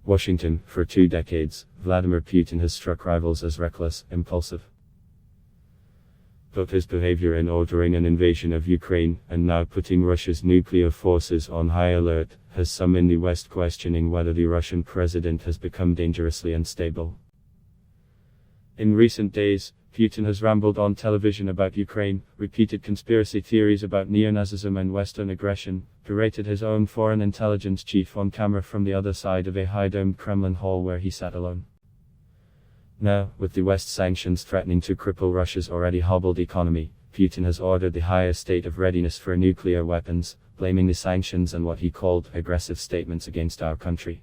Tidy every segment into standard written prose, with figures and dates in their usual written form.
Washington, for 2 decades, Vladimir Putin has struck rivals as reckless, impulsive. But his behavior in ordering an invasion of Ukraine, and now putting Russia's nuclear forces on high alert, has some in the West questioning whether the Russian president has become dangerously unstable. In recent days, Putin has rambled on television about Ukraine, repeated conspiracy theories about neo-Nazism and Western aggression, berated his own foreign intelligence chief on camera from the other side of a high-domed Kremlin hall where he sat alone. Now, with the West sanctions threatening to cripple Russia's already hobbled economy, Putin has ordered the highest state of readiness for nuclear weapons, blaming the sanctions and what he called aggressive statements against our country.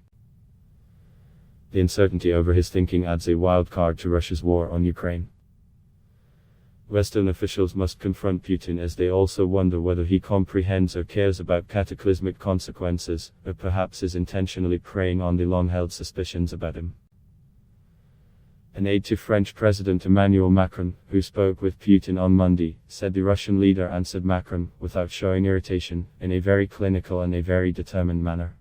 The uncertainty over his thinking adds a wild card to Russia's war on Ukraine. Western officials must confront Putin as they also wonder whether he comprehends or cares about cataclysmic consequences, or perhaps is intentionally preying on the long-held suspicions about him. An aide to French President Emmanuel Macron, who spoke with Putin on Monday, said the Russian leader answered Macron, without showing irritation, in a very clinical and a very determined manner.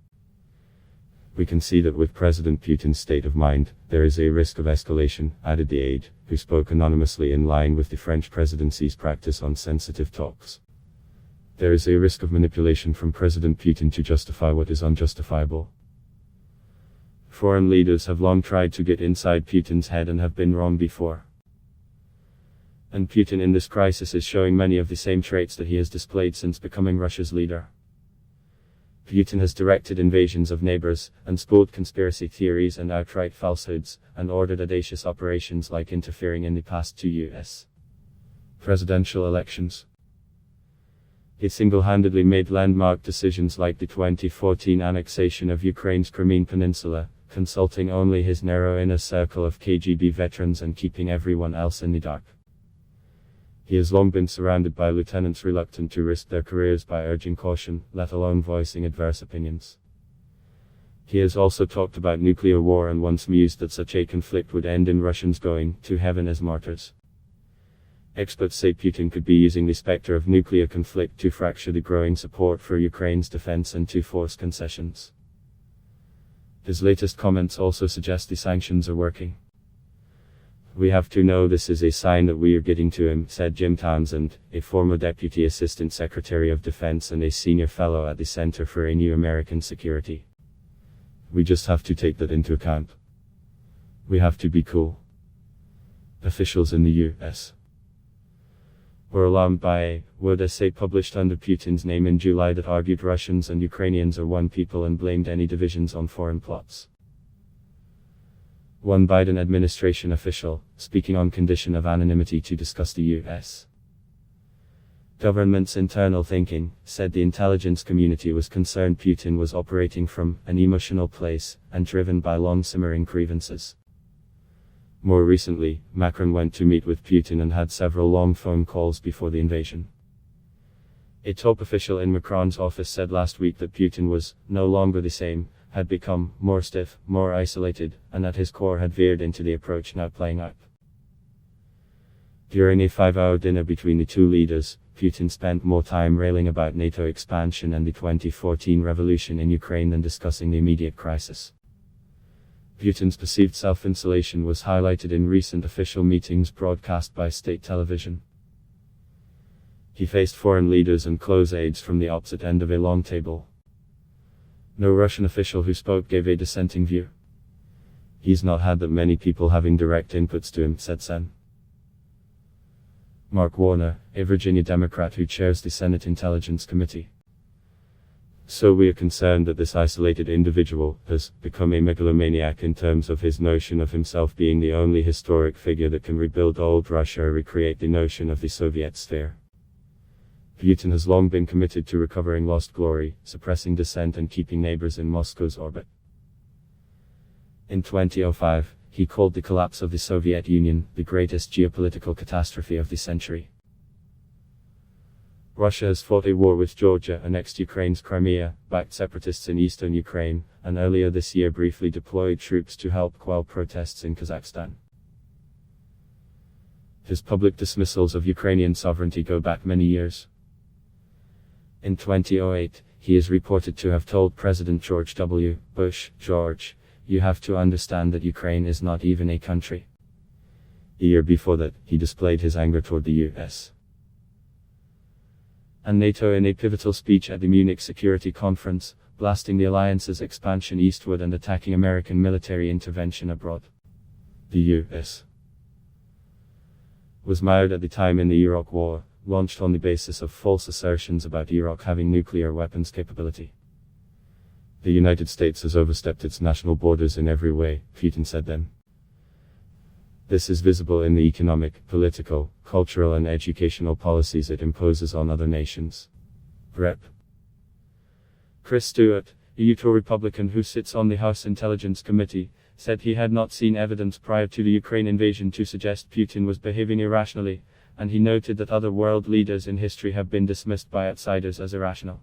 We can see that with President Putin's state of mind, there is a risk of escalation, added the aide, who spoke anonymously in line with the French presidency's practice on sensitive talks. There is a risk of manipulation from President Putin to justify what is unjustifiable. Foreign leaders have long tried to get inside Putin's head and have been wrong before. And Putin in this crisis is showing many of the same traits that he has displayed since becoming Russia's leader. Putin has directed invasions of neighbors, unspooled conspiracy theories and outright falsehoods, and ordered audacious operations like interfering in the past 2 U.S. presidential elections. He single-handedly made landmark decisions like the 2014 annexation of Ukraine's Crimean Peninsula, consulting only his narrow inner circle of KGB veterans and keeping everyone else in the dark. He has long been surrounded by lieutenants reluctant to risk their careers by urging caution, let alone voicing adverse opinions. He has also talked about nuclear war and once mused that such a conflict would end in Russians going to heaven as martyrs. Experts say Putin could be using the specter of nuclear conflict to fracture the growing support for Ukraine's defense and to force concessions. His latest comments also suggest the sanctions are working. We have to know this is a sign that we are getting to him, said Jim Townsend, a former Deputy Assistant Secretary of Defense and a senior fellow at the Center for a New American Security. We just have to take that into account. We have to be cool. Officials in the U.S. were alarmed by a word essay published under Putin's name in July that argued Russians and Ukrainians are one people and blamed any divisions on foreign plots. One Biden administration official, speaking on condition of anonymity to discuss the U.S. government's internal thinking, said the intelligence community was concerned Putin was operating from an emotional place, and driven by long-simmering grievances. More recently, Macron went to meet with Putin and had several long phone calls before the invasion. A top official in Macron's office said last week that Putin was no longer the same, had become more stiff, more isolated, and at his core had veered into the approach now playing out. During a 5-hour dinner between the two leaders, Putin spent more time railing about NATO expansion and the 2014 revolution in Ukraine than discussing the immediate crisis. Putin's perceived self-insulation was highlighted in recent official meetings broadcast by state television. He faced foreign leaders and close aides from the opposite end of a long table. No Russian official who spoke gave a dissenting view. He's not had that many people having direct inputs to him, said Sen. Mark Warner, a Virginia Democrat who chairs the Senate Intelligence Committee. So we are concerned that this isolated individual has become a megalomaniac in terms of his notion of himself being the only historic figure that can rebuild old Russia or recreate the notion of the Soviet sphere. Putin has long been committed to recovering lost glory, suppressing dissent and keeping neighbors in Moscow's orbit. In 2005, he called the collapse of the Soviet Union the greatest geopolitical catastrophe of the century. Russia has fought a war with Georgia, annexed Ukraine's Crimea, backed separatists in eastern Ukraine, and earlier this year briefly deployed troops to help quell protests in Kazakhstan. His public dismissals of Ukrainian sovereignty go back many years. In 2008, he is reported to have told President George W. Bush, "You have to understand that Ukraine is not even a country." A year before that, he displayed his anger toward the US and NATO in a pivotal speech at the Munich Security Conference, blasting the alliance's expansion eastward and attacking American military intervention abroad. The US was mired at the time in the Iraq War, launched on the basis of false assertions about Iraq having nuclear weapons capability. "The United States has overstepped its national borders in every way," Putin said then. "This is visible in the economic, political, cultural and educational policies it imposes on other nations." Rep. Chris Stewart, a Utah Republican who sits on the House Intelligence Committee, said he had not seen evidence prior to the Ukraine invasion to suggest Putin was behaving irrationally, and he noted that other world leaders in history have been dismissed by outsiders as irrational.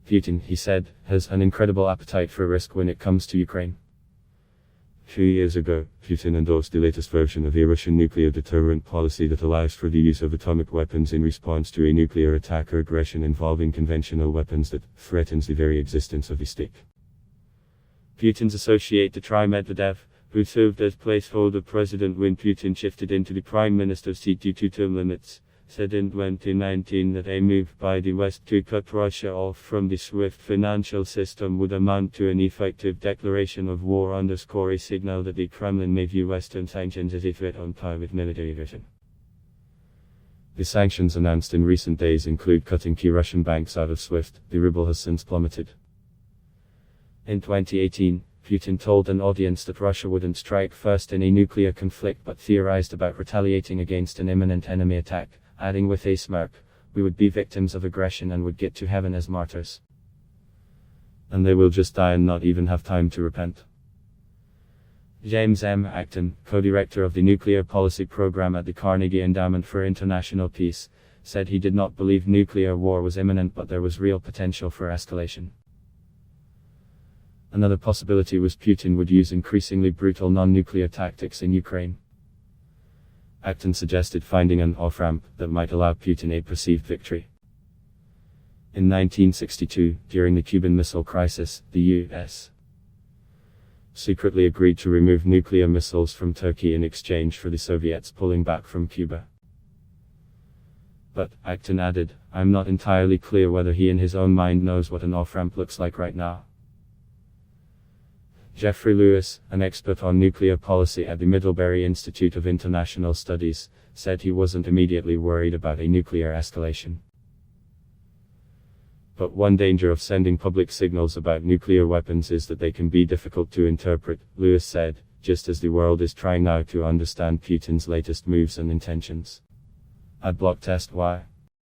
"Putin," he said, "has an incredible appetite for risk when it comes to Ukraine." 2 years ago, Putin endorsed the latest version of a Russian nuclear deterrent policy that allows for the use of atomic weapons in response to a nuclear attack or aggression involving conventional weapons that threatens the very existence of the state. Putin's associate Dmitry Medvedev, who served as placeholder president when Putin shifted into the prime minister's seat due to term limits, said in 2019 that a move by the West to cut Russia off from the SWIFT financial system would amount to an effective declaration of war, underscore a signal that the Kremlin may view Western sanctions as a threat on par with military aggression. The sanctions announced in recent days include cutting key Russian banks out of SWIFT. The ruble has since plummeted. In 2018, Putin told an audience that Russia wouldn't strike first in a nuclear conflict but theorized about retaliating against an imminent enemy attack, adding with a smirk, "We would be victims of aggression and would get to heaven as martyrs. And they will just die and not even have time to repent." James M. Acton, co-director of the nuclear policy program at the Carnegie Endowment for International Peace, said he did not believe nuclear war was imminent but there was real potential for escalation. Another possibility was Putin would use increasingly brutal non-nuclear tactics in Ukraine. Acton suggested finding an off-ramp that might allow Putin a perceived victory. In 1962, during the Cuban Missile Crisis, the U.S. secretly agreed to remove nuclear missiles from Turkey in exchange for the Soviets pulling back from Cuba. But, Acton added, "I'm not entirely clear whether he in his own mind knows what an off-ramp looks like right now." Jeffrey Lewis, an expert on nuclear policy at the Middlebury Institute of International Studies, said he wasn't immediately worried about a nuclear escalation. But one danger of sending public signals about nuclear weapons is that they can be difficult to interpret, Lewis said, just as the world is trying now to understand Putin's latest moves and intentions. Adblock test why.